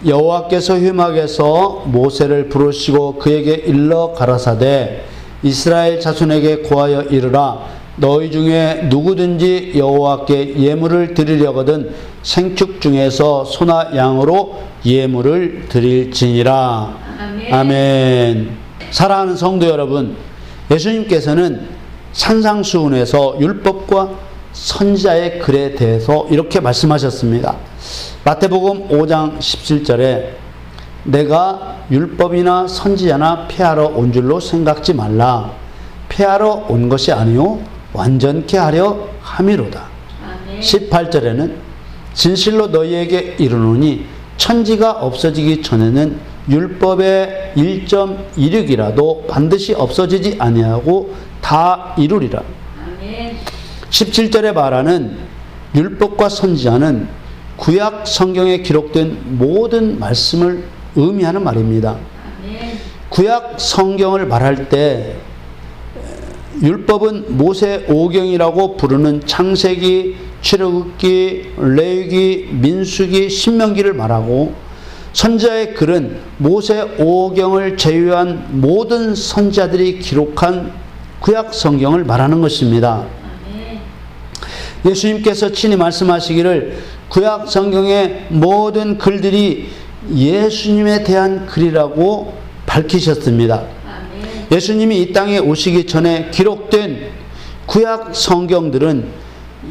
여호와께서 회막에서 모세를 부르시고 그에게 일러 가라사대 이스라엘 자손에게 고하여 이르라 너희 중에 누구든지 여호와께 예물을 드리려거든 생축 중에서 소나 양으로 예물을 드릴지니라. 아멘. 아멘. 사랑하는 성도 여러분, 예수님께서는 산상수훈에서 율법과 선지자의 글에 대해서 이렇게 말씀하셨습니다. 마태복음 5장 17절에 내가 율법이나 선지자나 폐하러 온 줄로 생각지 말라. 폐하러 온 것이 아니요 완전케 하려 함이로다. 아멘. 18절에는 진실로 너희에게 이르노니 천지가 없어지기 전에는 율법의 1.16이라도 반드시 없어지지 아니하고 다 이루리라. 아멘. 17절에 말하는 율법과 선지자는 구약 성경에 기록된 모든 말씀을 의미하는 말입니다. 아멘. 구약 성경을 말할 때 율법은 모세 오경이라고 부르는 창세기, 출애굽기, 레위기, 민수기, 신명기를 말하고 선지자의 글은 모세 오경을 제외한 모든 선지자들이 기록한 구약 성경을 말하는 것입니다. 아멘. 예수님께서 친히 말씀하시기를 구약 성경의 모든 글들이 예수님에 대한 글이라고 밝히셨습니다. 아멘. 예수님이 이 땅에 오시기 전에 기록된 구약 성경들은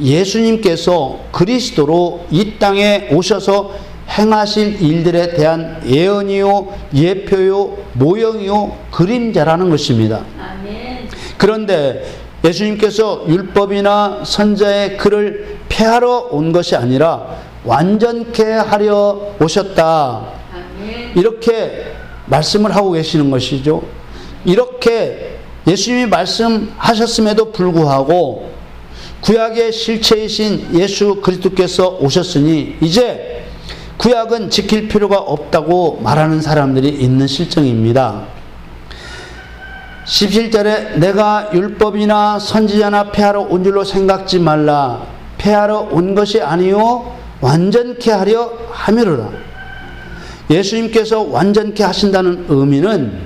예수님께서 그리스도로 이 땅에 오셔서 행하실 일들에 대한 예언이요, 예표요, 모형이요, 그림자라는 것입니다. 아멘. 그런데 예수님께서 율법이나 선지자의 글을 폐하러 온 것이 아니라 완전케 하려 오셨다. 아멘. 이렇게 말씀을 하고 계시는 것이죠. 이렇게 예수님이 말씀하셨음에도 불구하고 구약의 실체이신 예수 그리스도께서 오셨으니 이제 구약은 지킬 필요가 없다고 말하는 사람들이 있는 실정입니다. 17절에 내가 율법이나 선지자나 폐하러 온 줄로 생각지 말라. 폐하러 온 것이 아니요 완전케 하려 함이로라. 예수님께서 완전케 하신다는 의미는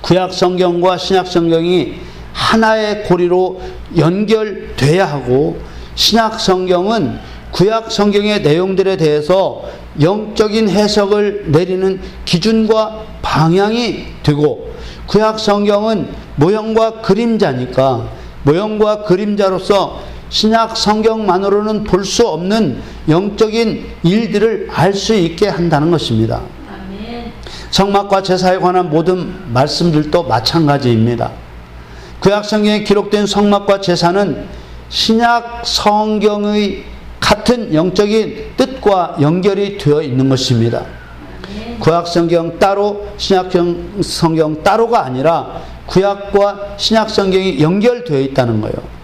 구약 성경과 신약 성경이 하나의 고리로 연결돼야 하고 신약 성경은 구약 성경의 내용들에 대해서 영적인 해석을 내리는 기준과 방향이 되고 구약 성경은 모형과 그림자니까 모형과 그림자로서 신약 성경만으로는 볼 수 없는 영적인 일들을 알 수 있게 한다는 것입니다. 아멘. 성막과 제사에 관한 모든 말씀들도 마찬가지입니다. 구약 성경에 기록된 성막과 제사는 신약 성경의 같은 영적인 뜻과 연결이 되어 있는 것입니다. 아멘. 구약 성경 따로 신약 성경 따로가 아니라 구약과 신약 성경이 연결되어 있다는 거예요.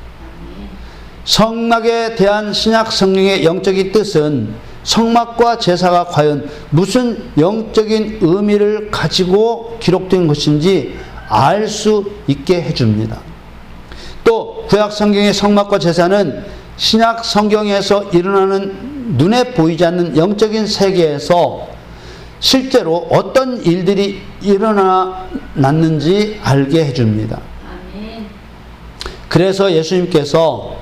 성막에 대한 신약 성경의 영적인 뜻은 성막과 제사가 과연 무슨 영적인 의미를 가지고 기록된 것인지 알 수 있게 해줍니다. 또 구약 성경의 성막과 제사는 신약 성경에서 일어나는 눈에 보이지 않는 영적인 세계에서 실제로 어떤 일들이 일어났는지 알게 해줍니다. 아멘. 그래서 예수님께서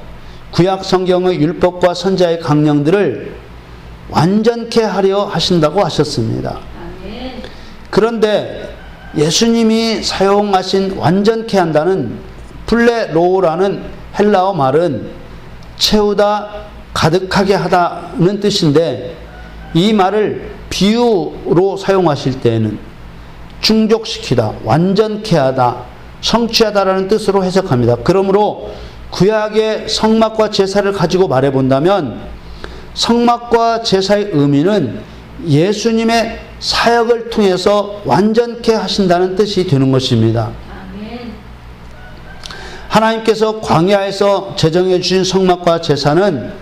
구약 성경의 율법과 선지자의 강령들을 완전케 하려 하신다고 하셨습니다. 아멘. 그런데 예수님이 사용하신 완전케 한다는 플레로우라는 헬라어 말은 채우다, 가득하게 하다는 뜻인데 이 말을 비유로 사용하실 때에는 충족시키다, 완전케 하다, 성취하다라는 뜻으로 해석합니다. 그러므로 구약의 성막과 제사를 가지고 말해본다면 성막과 제사의 의미는 예수님의 사역을 통해서 완전케 하신다는 뜻이 되는 것입니다. 아멘. 하나님께서 광야에서 제정해 주신 성막과 제사는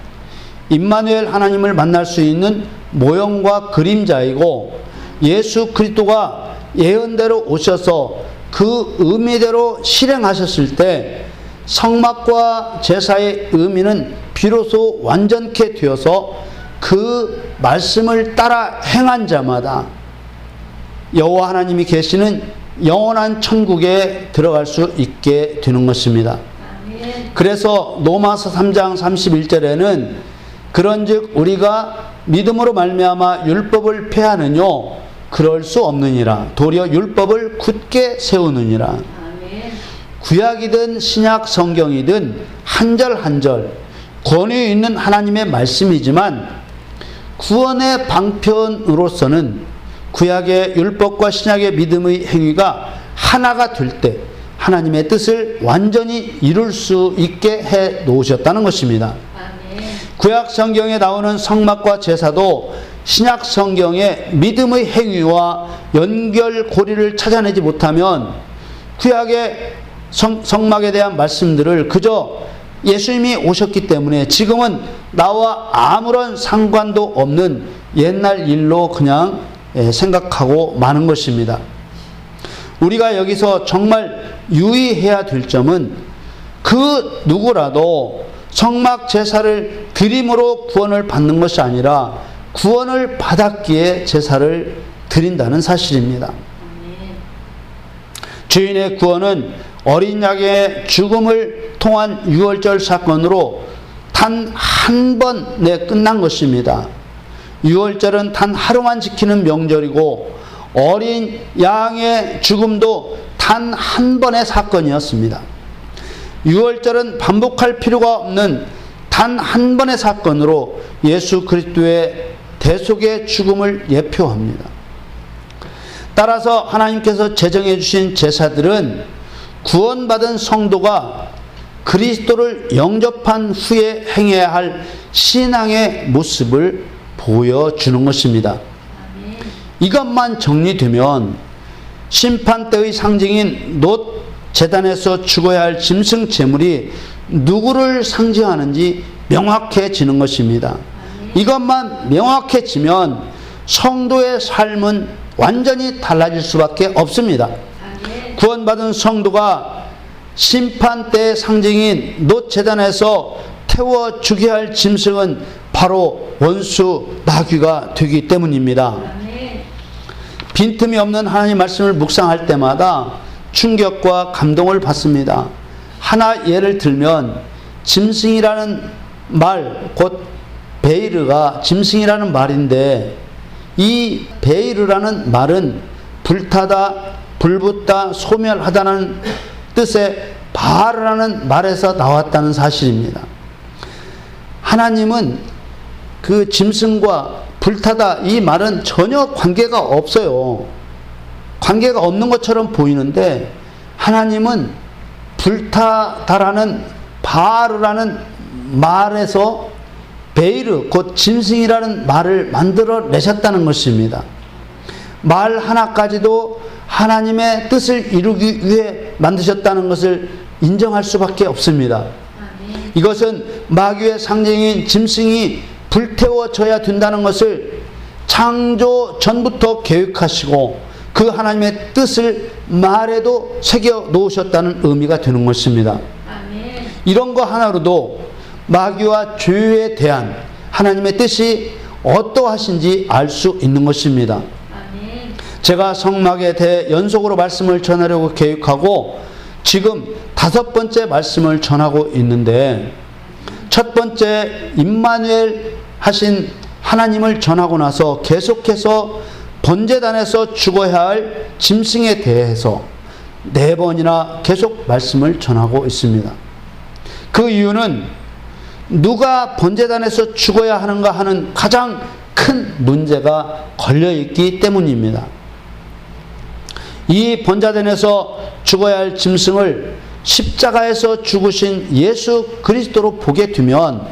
임마누엘 하나님을 만날 수 있는 모형과 그림자이고 예수 그리스도가 예언대로 오셔서 그 의미대로 실행하셨을 때 성막과 제사의 의미는 비로소 완전케 되어서 그 말씀을 따라 행한 자마다 여호와 하나님이 계시는 영원한 천국에 들어갈 수 있게 되는 것입니다. 아멘. 그래서 로마서 3장 31절에는 그런즉 우리가 믿음으로 말미암아 율법을 폐하느뇨 그럴 수 없느니라 도리어 율법을 굳게 세우느니라. 아멘. 구약이든 신약 성경이든 한 절 한 절 권위 있는 하나님의 말씀이지만 구원의 방편으로서는 구약의 율법과 신약의 믿음의 행위가 하나가 될 때 하나님의 뜻을 완전히 이룰 수 있게 해 놓으셨다는 것입니다. 아멘. 구약 성경에 나오는 성막과 제사도 신약 성경의 믿음의 행위와 연결고리를 찾아내지 못하면 구약의 성막에 대한 말씀들을 그저 예수님이 오셨기 때문에 지금은 나와 아무런 상관도 없는 옛날 일로 그냥 생각하고 마는 것입니다. 우리가 여기서 정말 유의해야 될 점은 그 누구라도 성막 제사를 드림으로 구원을 받는 것이 아니라 구원을 받았기에 제사를 드린다는 사실입니다. 아멘. 죄인의 구원은 어린 양의 죽음을 통한 유월절 사건으로 단 한 번에 끝난 것입니다. 유월절은 단 하루만 지키는 명절이고 어린 양의 죽음도 단 한 번의 사건이었습니다. 유월절은 반복할 필요가 없는 단 한 번의 사건으로 예수 그리스도의 대속의 죽음을 예표합니다. 따라서 하나님께서 제정해 주신 제사들은 구원받은 성도가 그리스도를 영접한 후에 행해야 할 신앙의 모습을 보여주는 것입니다. 아멘. 이것만 정리되면 심판 때의 상징인 놋 제단에서 죽어야 할 짐승 제물이 누구를 상징하는지 명확해지는 것입니다. 이것만 명확해지면 성도의 삶은 완전히 달라질 수밖에 없습니다. 아멘. 구원받은 성도가 심판 때의 상징인 놋 제단에서 태워 죽여야 할 짐승은 바로 원수 마귀가 되기 때문입니다. 아멘. 빈틈이 없는 하나님 말씀을 묵상할 때마다 충격과 감동을 받습니다. 하나 예를 들면 짐승이라는 말, 곧 베이르가 짐승이라는 말인데 이 베이르라는 말은 불타다, 불붙다, 소멸하다는 뜻의 바알이라는 말에서 나왔다는 사실입니다. 하나님은 그 짐승과 불타다 이 말은 전혀 관계가 없어요. 관계가 없는 것처럼 보이는데 하나님은 불타다라는 바알이라는 말에서 베이르 곧 짐승이라는 말을 만들어 내셨다는 것입니다. 말 하나까지도 하나님의 뜻을 이루기 위해 만드셨다는 것을 인정할 수밖에 없습니다. 아멘. 이것은 마귀의 상징인 짐승이 불태워져야 된다는 것을 창조 전부터 계획하시고 그 하나님의 뜻을 말에도 새겨 놓으셨다는 의미가 되는 것입니다. 아멘. 이런 거 하나로도 마귀와 죄에 대한 하나님의 뜻이 어떠하신지 알 수 있는 것입니다. 아멘. 제가 성막에 대해 연속으로 말씀을 전하려고 계획하고 지금 5번째 말씀을 전하고 있는데 첫 번째 임마누엘 하신 하나님을 전하고 나서 계속해서 번제단에서 죽어야 할 짐승에 대해서 4번이나 계속 말씀을 전하고 있습니다. 그 이유는 누가 번제단에서 죽어야 하는가 하는 가장 큰 문제가 걸려있기 때문입니다. 이 번제단에서 죽어야 할 짐승을 십자가에서 죽으신 예수 그리스도로 보게 되면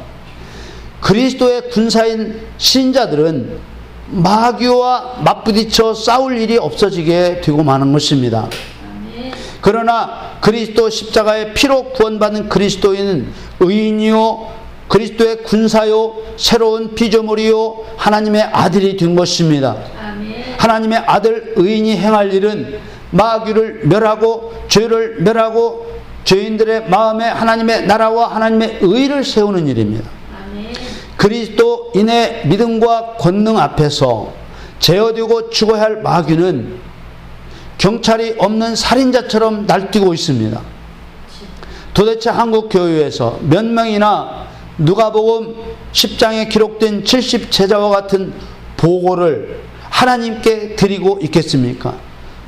그리스도의 군사인 신자들은 마귀와 맞부딪혀 싸울 일이 없어지게 되고 마는 것입니다. 아멘. 그러나 그리스도 십자가의 피로 구원받은 그리스도인은 의인이요 그리스도의 군사요 새로운 피조물이요 하나님의 아들이 된 것입니다. 아멘. 하나님의 아들 의인이 행할 일은 마귀를 멸하고 죄를 멸하고 죄인들의 마음에 하나님의 나라와 하나님의 의를 세우는 일입니다. 아멘. 그리스도 인의 믿음과 권능 앞에서 제어되고 죽어야 할 마귀는 경찰이 없는 살인자처럼 날뛰고 있습니다. 도대체 한국 교회에서 몇 명이나 누가복음 10장에 기록된 70 제자와 같은 보고를 하나님께 드리고 있겠습니까?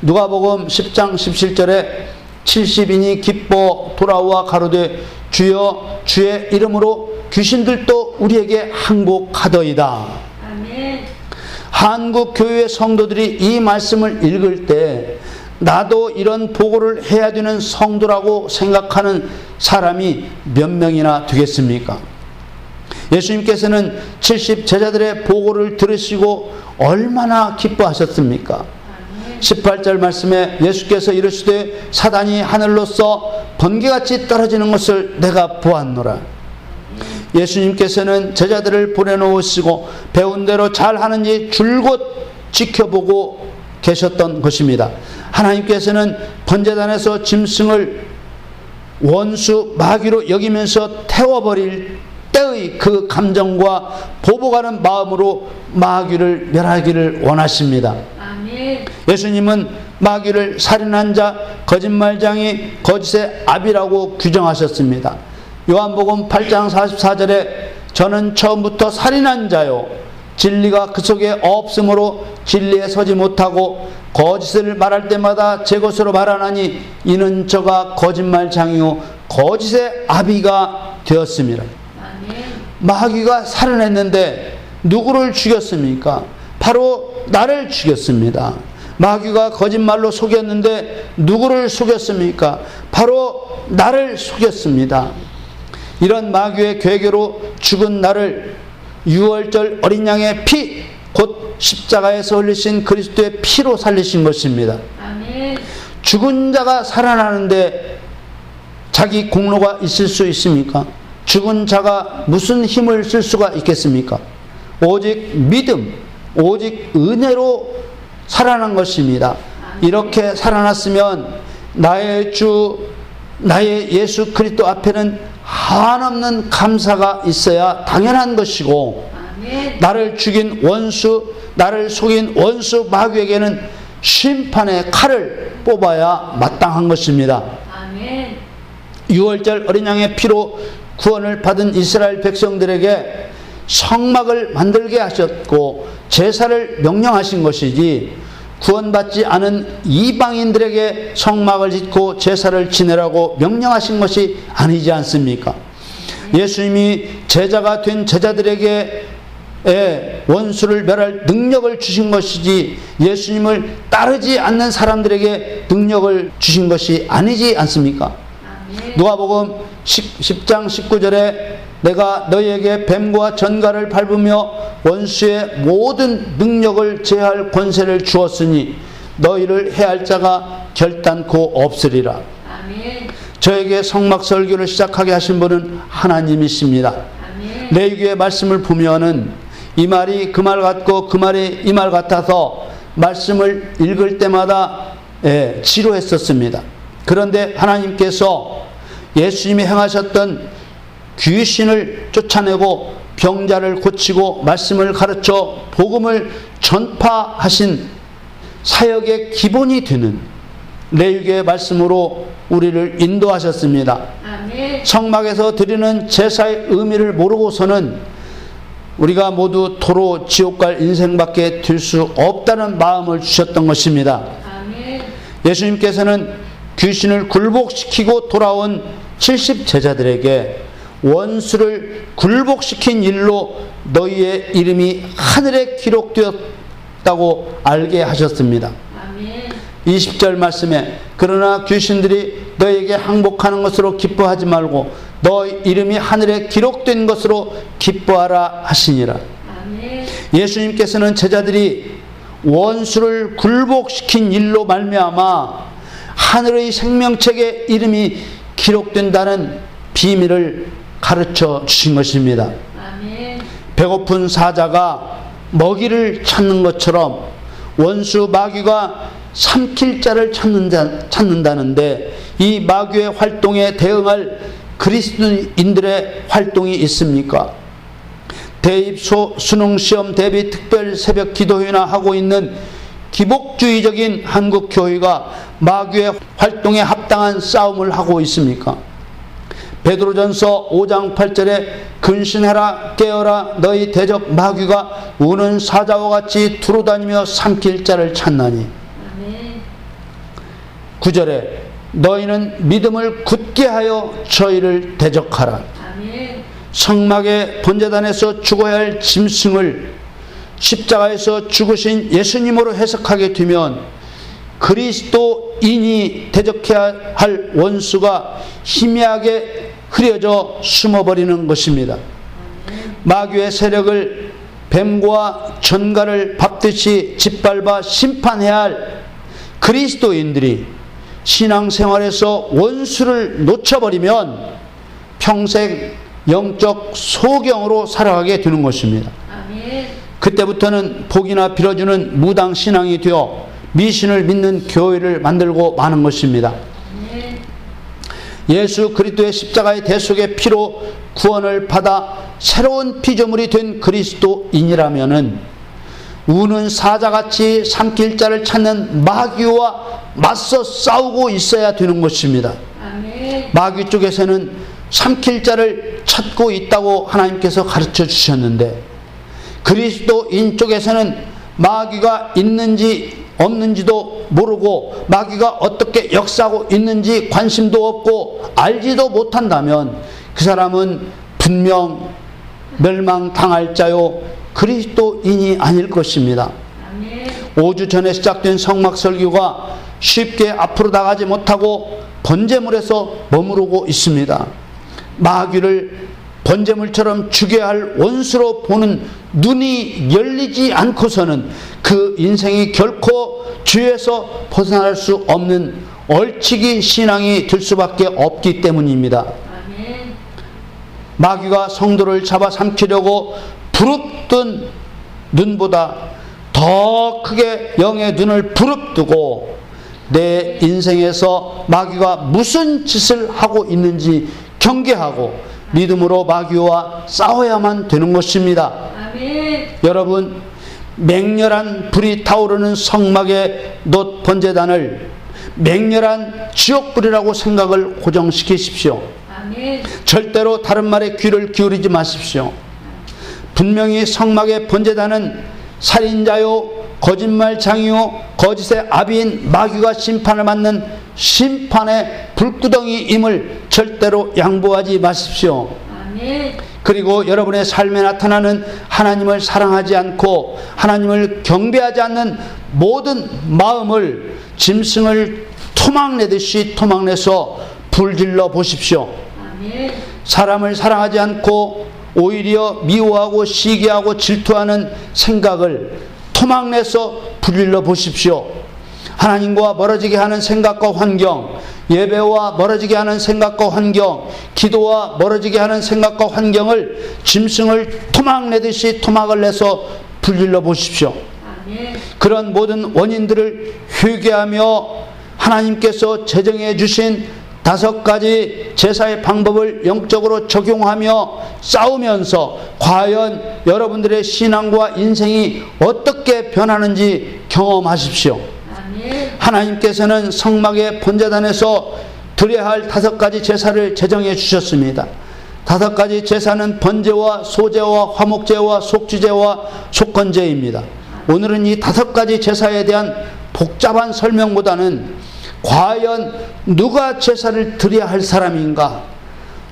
누가복음 10장 17절에 70인이 기뻐 돌아와 가로되 주여 주의 이름으로 귀신들도 우리에게 항복하더이다. 아멘. 한국 교회 성도들이 이 말씀을 읽을 때 나도 이런 보고를 해야 되는 성도라고 생각하는 사람이 몇 명이나 되겠습니까? 예수님께서는 70 제자들의 보고를 들으시고 얼마나 기뻐하셨습니까? 18절 말씀에 예수께서 이르시되 사단이 하늘로서 번개같이 떨어지는 것을 내가 보았노라. 예수님께서는 제자들을 보내놓으시고 배운 대로 잘하는지 줄곧 지켜보고 계셨던 것입니다. 하나님께서는 번제단에서 짐승을 원수 마귀로 여기면서 태워버릴 때의 그 감정과 보복하는 마음으로 마귀를 멸하기를 원하십니다. 아멘. 예수님은 마귀를 살인한 자, 거짓말장이, 거짓의 압이라고 규정하셨습니다. 요한복음 8장 44절에 저는 처음부터 살인한 자요 진리가 그 속에 없으므로 진리에 서지 못하고 거짓을 말할 때마다 제 것으로 말하나니 이는 저가 거짓말장이요 거짓의 아비가 되었습니다. 아멘. 마귀가 살인했는데 누구를 죽였습니까? 바로 나를 죽였습니다. 마귀가 거짓말로 속였는데 누구를 속였습니까? 바로 나를 속였습니다. 이런 마귀의 괴계로 죽은 나를 6월절 어린 양의 피, 곧 십자가에서 흘리신 그리스도의 피로 살리신 것입니다. 아멘. 죽은 자가 살아나는데 자기 공로가 있을 수 있습니까? 죽은 자가 무슨 힘을 쓸 수가 있겠습니까? 오직 믿음, 오직 은혜로 살아난 것입니다. 이렇게 살아났으면 나의 주, 나의 예수 그리스도 앞에는 한없는 감사가 있어야 당연한 것이고, 아멘. 나를 죽인 원수, 나를 속인 원수 마귀에게는 심판의 칼을 뽑아야 마땅한 것입니다. 아멘. 6월절 어린 양의 피로 구원을 받은 이스라엘 백성들에게 성막을 만들게 하셨고 제사를 명령하신 것이지, 구원받지 않은 이방인들에게 성막을 짓고 제사를 지내라고 명령하신 것이 아니지 않습니까? 예수님이 제자가 된 제자들에게 원수를 멸할 능력을 주신 것이지 예수님을 따르지 않는 사람들에게 능력을 주신 것이 아니지 않습니까? 누가복음 10장 19절에 내가 너희에게 뱀과 전갈을 밟으며 원수의 모든 능력을 제할 권세를 주었으니 너희를 해할 자가 결단코 없으리라. 아멘. 저에게 성막 설교를 시작하게 하신 분은 하나님이십니다. 아멘. 레위기의 말씀을 보면은 이 말이 그 말 같고 그 말이 이 말 같아서 말씀을 읽을 때마다 지루했었습니다. 그런데 하나님께서 예수님이 행하셨던 귀신을 쫓아내고 병자를 고치고 말씀을 가르쳐 복음을 전파하신 사역의 기본이 되는 레위기의 말씀으로 우리를 인도하셨습니다. 아멘. 성막에서 드리는 제사의 의미를 모르고서는 우리가 모두 도로 지옥 갈 인생밖에 될 수 없다는 마음을 주셨던 것입니다. 아멘. 예수님께서는 귀신을 굴복시키고 돌아온 70 제자들에게 원수를 굴복시킨 일로 너희의 이름이 하늘에 기록되었다고 알게 하셨습니다. 아멘. 20절 말씀에 그러나 귀신들이 너희에게 항복하는 것으로 기뻐하지 말고 너희 이름이 하늘에 기록된 것으로 기뻐하라 하시니라. 아멘. 예수님께서는 제자들이 원수를 굴복시킨 일로 말미암아 하늘의 생명책에 이름이 기록된다는 비밀을 가르쳐 주신 것입니다. 아멘. 배고픈 사자가 먹이를 찾는 것처럼 원수 마귀가 삼킬 자를 찾는다는데 이 마귀의 활동에 대응할 그리스도인들의 활동이 있습니까? 대입 수능시험 대비 특별 새벽 기도회나 하고 있는 기복주의적인 한국 교회가 마귀의 활동에 합당한 싸움을 하고 있습니까? 베드로전서 5장 8절에 근신해라 깨어라 너희 대적 마귀가 우는 사자와 같이 두루다니며 삼킬 자를 찾나니. 아멘. 9절에 너희는 믿음을 굳게 하여 저희를 대적하라. 아멘. 성막의 번제단에서 죽어야 할 짐승을 십자가에서 죽으신 예수님으로 해석하게 되면 그리스도인이 대적해야 할 원수가 희미하게 흐려져 숨어버리는 것입니다. 마귀의 세력을 뱀과 전갈을 밟듯이 짓밟아 심판해야 할 그리스도인들이 신앙생활에서 원수를 놓쳐버리면 평생 영적 소경으로 살아가게 되는 것입니다. 아멘. 그때부터는 복이나 빌어주는 무당 신앙이 되어 미신을 믿는 교회를 만들고 마는 것입니다. 아멘. 예수 그리스도의 십자가의 대속의 피로 구원을 받아 새로운 피조물이 된 그리스도인이라면은 우는 사자같이 삼킬 자를 찾는 마귀와 맞서 싸우고 있어야 되는 것입니다. 아멘. 마귀 쪽에서는 삼킬 자를 찾고 있다고 하나님께서 가르쳐 주셨는데 그리스도인 쪽에서는 마귀가 있는지 없는지도 모르고 마귀가 어떻게 역사하고 있는지 관심도 없고 알지도 못한다면 그 사람은 분명 멸망당할 자요 그리스도인이 아닐 것입니다. 아멘. 5주 전에 시작된 성막 설교가 쉽게 앞으로 나가지 못하고 번제물에서 머무르고 있습니다. 마귀를 번제물처럼 죽여야 할 원수로 보는 눈이 열리지 않고서는 그 인생이 결코 죄에서 벗어날 수 없는 얼치기 신앙이 될 수밖에 없기 때문입니다. 아멘. 마귀가 성도를 잡아삼키려고 부릅뜬 눈보다 더 크게 영의 눈을 부릅뜨고 내 인생에서 마귀가 무슨 짓을 하고 있는지 경계하고 믿음으로 마귀와 싸워야만 되는 것입니다. 아멘. 여러분, 맹렬한 불이 타오르는 성막의 놋 번제단을 맹렬한 지옥불이라고 생각을 고정시키십시오. 아멘. 절대로 다른 말에 귀를 기울이지 마십시오. 분명히 성막의 번제단은 살인자요 거짓말장이요 거짓의 아비인 마귀가 심판을 받는 심판의 불구덩이임을 절대로 양보하지 마십시오. 아멘. 그리고 여러분의 삶에 나타나는 하나님을 사랑하지 않고 하나님을 경배하지 않는 모든 마음을 짐승을 토막내듯이 토막내서 불질러 보십시오. 아멘. 사람을 사랑하지 않고 오히려 미워하고 시기하고 질투하는 생각을 토막내서 불질러 보십시오. 하나님과 멀어지게 하는 생각과 환경, 예배와 멀어지게 하는 생각과 환경, 기도와 멀어지게 하는 생각과 환경을 짐승을 토막내듯이 토막을 내서 불질러 보십시오. 아멘. 그런 모든 원인들을 회개하며 하나님께서 제정해 주신 5가지 제사의 방법을 영적으로 적용하며 싸우면서 과연 여러분들의 신앙과 인생이 어떻게 변하는지 경험하십시오. 아멘. 하나님께서는 성막의 번제단에서 드려야 할 5가지 제사를 제정해 주셨습니다. 5가지 제사는 번제와 소제와 화목제와 속주제와 속건제입니다. 오늘은 이 5가지 제사에 대한 복잡한 설명보다는 과연 누가 제사를 드려야 할 사람인가?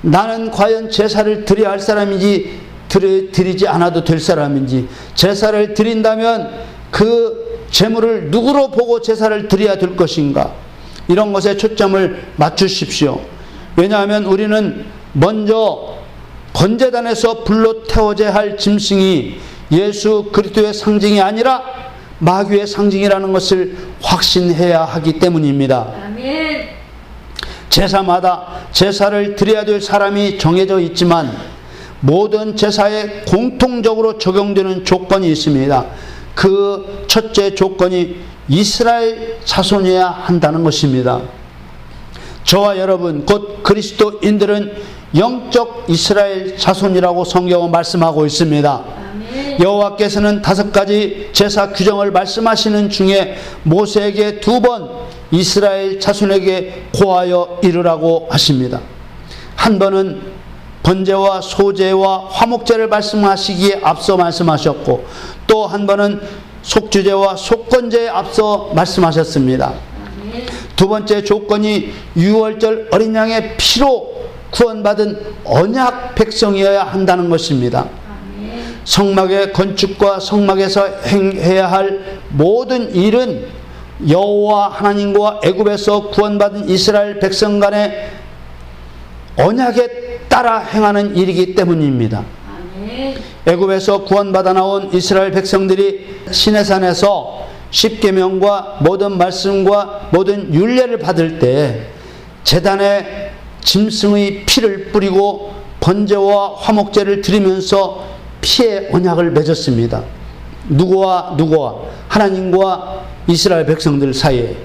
나는 과연 제사를 드려야 할 사람인지 드리지 않아도 될 사람인지, 제사를 드린다면 그 제물을 누구로 보고 제사를 드려야 될 것인가? 이런 것에 초점을 맞추십시오. 왜냐하면 우리는 먼저 번제단에서 불로 태워져야 할 짐승이 예수 그리스도의 상징이 아니라 마귀의 상징이라는 것을 확신해야 하기 때문입니다. 아멘. 제사마다 제사를 드려야 될 사람이 정해져 있지만 모든 제사에 공통적으로 적용되는 조건이 있습니다. 그 첫째 조건이 이스라엘 자손이어야 한다는 것입니다. 저와 여러분 곧 그리스도인들은 영적 이스라엘 자손이라고 성경은 말씀하고 있습니다. 아멘. 여호와께서는 5가지 제사 규정을 말씀하시는 중에 모세에게 2번 이스라엘 자손에게 고하여 이르라고 하십니다. 한 번은 번제와 소제와 화목제를 말씀하시기에 앞서 말씀하셨고, 또 한 번은 속주제와 속건제에 앞서 말씀하셨습니다. 아멘. 두 번째 조건이 유월절 어린 양의 피로 구원받은 언약 백성이어야 한다는 것입니다. 아멘. 성막의 건축과 성막에서 행해야 할 모든 일은 여호와 하나님과 애굽에서 구원받은 이스라엘 백성 간의 언약에 따라 행하는 일이기 때문입니다. 아멘. 애굽에서 구원받아 나온 이스라엘 백성들이 시내산에서 십계명과 모든 말씀과 모든 율례를 받을 때 제단에 짐승의 피를 뿌리고 번제와 화목제를 드리면서 피의 언약을 맺었습니다. 누구와 하나님과 이스라엘 백성들 사이에.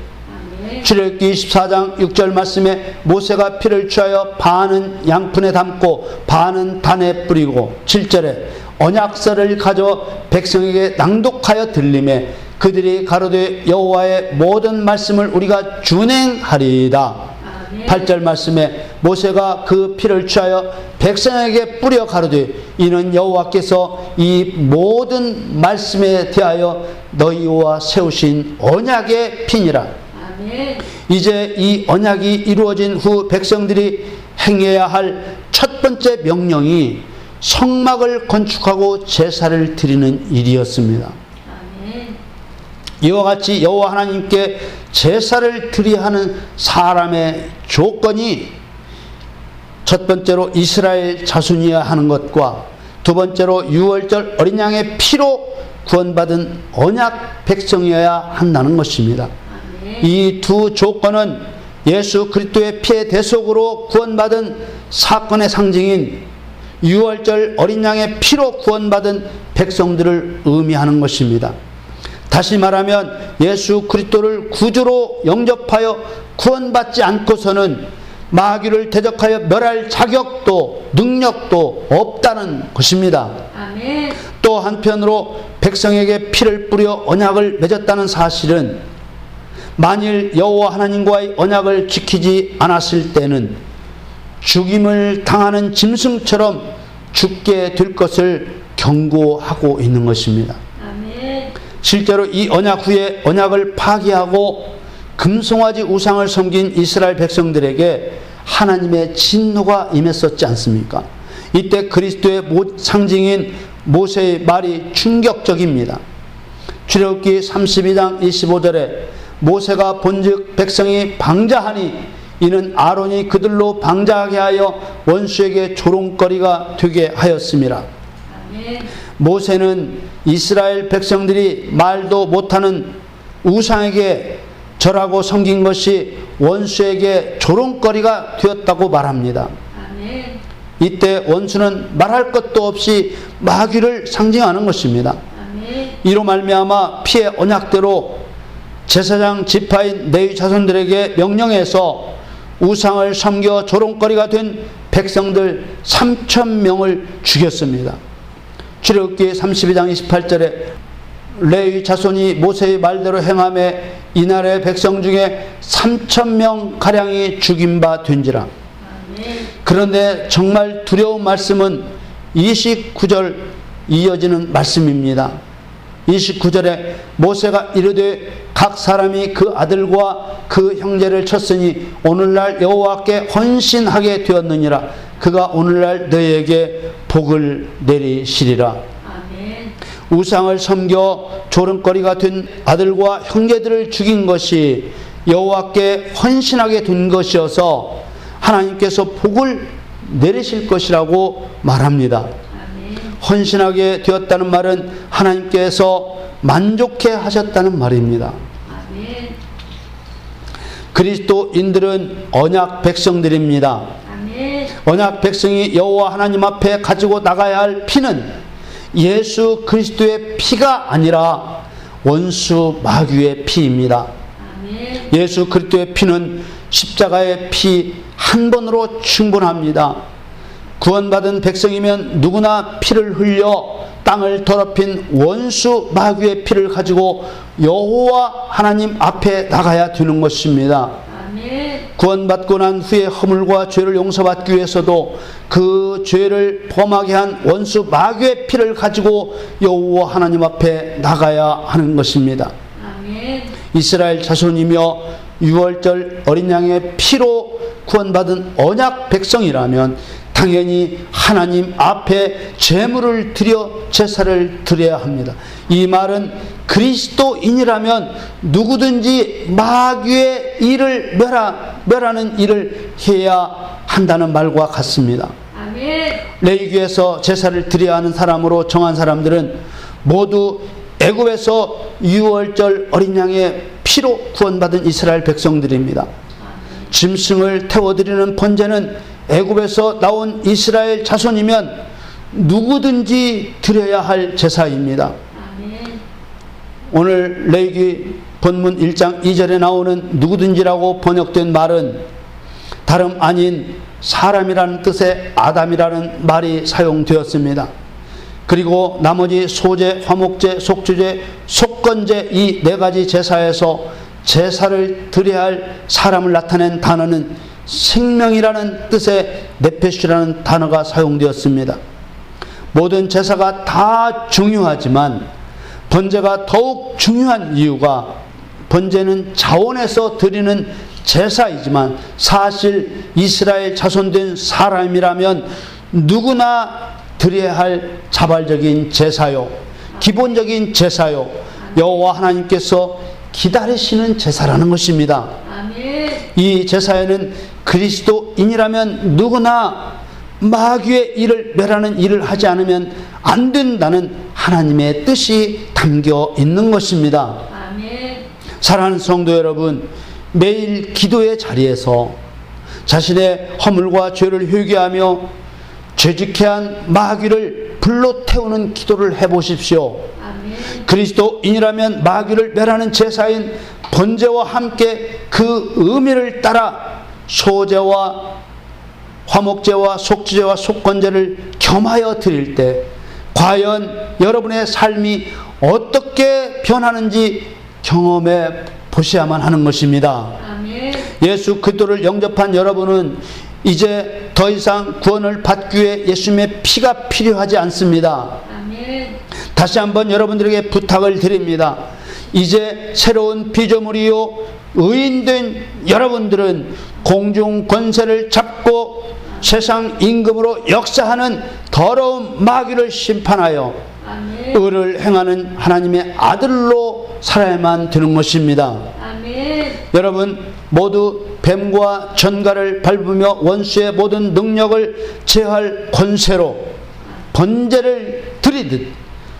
아멘. 출애굽기 24장 6절 말씀에 모세가 피를 취하여 반은 양푼에 담고 반은 단에 뿌리고, 7절에 언약서를 가져 백성에게 낭독하여 들림에 그들이 가로되 여호와의 모든 말씀을 우리가 준행하리이다. 아멘. 8절 말씀에 모세가 그 피를 취하여 백성에게 뿌려 가로되 이는 여호와께서 이 모든 말씀에 대하여 너희와 세우신 언약의 피니라. 아멘. 이제 이 언약이 이루어진 후 백성들이 행해야 할 첫 번째 명령이 성막을 건축하고 제사를 드리는 일이었습니다. 아멘. 이와 같이 여호와 하나님께 제사를 드려야 하는 사람의 조건이 첫 번째로 이스라엘 자손이어야 하는 것과, 두 번째로 유월절 어린 양의 피로 구원받은 언약 백성이어야 한다는 것입니다. 아멘. 이 두 조건은 예수 그리스도의 피의 대속으로 구원받은 사건의 상징인 유월절 어린 양의 피로 구원받은 백성들을 의미하는 것입니다. 다시 말하면 예수 그리스도를 구주로 영접하여 구원받지 않고서는 마귀를 대적하여 멸할 자격도 능력도 없다는 것입니다. 아멘. 또 한편으로 백성에게 피를 뿌려 언약을 맺었다는 사실은 만일 여호와 하나님과의 언약을 지키지 않았을 때는 죽임을 당하는 짐승처럼 죽게 될 것을 경고하고 있는 것입니다. 아멘. 실제로 이 언약 후에 언약을 파기하고 금송아지 우상을 섬긴 이스라엘 백성들에게 하나님의 진노가 임했었지 않습니까? 이때 그리스도의 상징인 모세의 말이 충격적입니다. 출애굽기 32장 25절에 모세가 본즉 백성이 방자하니 이는 아론이 그들로 방자하게 하여 원수에게 조롱거리가 되게 하였습니다. 아멘. 모세는 이스라엘 백성들이 말도 못하는 우상에게 절하고 섬긴 것이 원수에게 조롱거리가 되었다고 말합니다. 아멘. 이때 원수는 말할 것도 없이 마귀를 상징하는 것입니다. 아멘. 이로 말미암아 피의 언약대로 제사장 지파인 레위 자손들에게 명령해서 우상을 섬겨 조롱거리가 된 백성들 3,000명을 죽였습니다. 출애굽기 32장 28절에 레위 자손이 모세의 말대로 행함에 이날의 백성 중에 3,000명 가량이 죽인 바 된지라. 아멘. 그런데 정말 두려운 말씀은 29절 이어지는 말씀입니다. 29절에 모세가 이르되 각 사람이 그 아들과 그 형제를 쳤으니 오늘날 여호와께 헌신하게 되었느니라. 그가 오늘날 너희에게 복을 내리시리라. 아멘. 우상을 섬겨 조롱거리가 된 아들과 형제들을 죽인 것이 여호와께 헌신하게 된 것이어서 하나님께서 복을 내리실 것이라고 말합니다. 아멘. 헌신하게 되었다는 말은 하나님께서 만족해 하셨다는 말입니다. 아멘. 그리스도인들은 언약 백성들입니다. 아멘. 언약 백성이 여호와 하나님 앞에 가지고 나가야 할 피는 예수 그리스도의 피가 아니라 원수 마귀의 피입니다. 아멘. 예수 그리스도의 피는 십자가의 피 한 번으로 충분합니다. 구원받은 백성이면 누구나 피를 흘려 땅을 더럽힌 원수 마귀의 피를 가지고 여호와 하나님 앞에 나가야 되는 것입니다. 아멘. 구원받고 난 후에 허물과 죄를 용서받기 위해서도 그 죄를 범하게 한 원수 마귀의 피를 가지고 여호와 하나님 앞에 나가야 하는 것입니다. 아멘. 이스라엘 자손이며 유월절 어린 양의 피로 구원받은 언약 백성이라면 당연히 하나님 앞에 제물을 드려 제사를 드려야 합니다. 이 말은 그리스도인이라면 누구든지 마귀의 일을 멸하는 일을 해야 한다는 말과 같습니다. 아멘. 레위기에서 제사를 드려야 하는 사람으로 정한 사람들은 모두 애굽에서 유월절 어린 양의 피로 구원받은 이스라엘 백성들입니다. 짐승을 태워드리는 번제는 애굽에서 나온 이스라엘 자손이면 누구든지 드려야 할 제사입니다. 아멘. 오늘 레위기 본문 1장 2절에 나오는 누구든지라고 번역된 말은 다름 아닌 사람이라는 뜻의 아담이라는 말이 사용되었습니다. 그리고 나머지 소제, 화목제, 속주제, 속건제 이 네 가지 제사에서 제사를 드려야 할 사람을 나타낸 단어는 생명이라는 뜻의 네페시라는 단어가 사용되었습니다. 모든 제사가 다 중요하지만 번제가 더욱 중요한 이유가 번제는 자원에서 드리는 제사이지만 사실 이스라엘 자손된 사람이라면 누구나 드려야 할 자발적인 제사요, 기본적인 제사요, 여호와 하나님께서 기다리시는 제사라는 것입니다. 아멘. 이 제사에는 그리스도인이라면 누구나 마귀의 일을 멸하는 일을 하지 않으면 안 된다는 하나님의 뜻이 담겨 있는 것입니다. 아멘. 사랑하는 성도 여러분, 매일 기도의 자리에서 자신의 허물과 죄를 회개하며 죄짓게 한 마귀를 불로 태우는 기도를 해보십시오. 아멘. 그리스도인이라면 마귀를 멸하는 제사인 번제와 함께 그 의미를 따라 소제와 화목제와 속주제와 속건제를 겸하여 드릴 때 과연 여러분의 삶이 어떻게 변하는지 경험해 보셔야만 하는 것입니다. 아멘. 예수 그리스도를 영접한 여러분은 이제 더 이상 구원을 받기 위해 예수님의 피가 필요하지 않습니다. 아멘. 다시 한번 여러분들에게 부탁을 드립니다. 이제 새로운 피조물이요 의인된 여러분들은 공중 권세를 잡고 세상 임금으로 역사하는 더러운 마귀를 심판하여 아멘. 의를 행하는 하나님의 아들로 살아야만 되는 것입니다. 아멘. 여러분 모두 뱀과 전갈을 밟으며 원수의 모든 능력을 제할 권세로 번제를 드리듯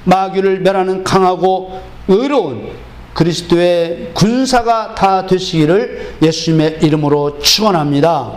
마귀를 멸하는 강하고 의로운 그리스도의 군사가 다 되시기를 예수님의 이름으로 축원합니다.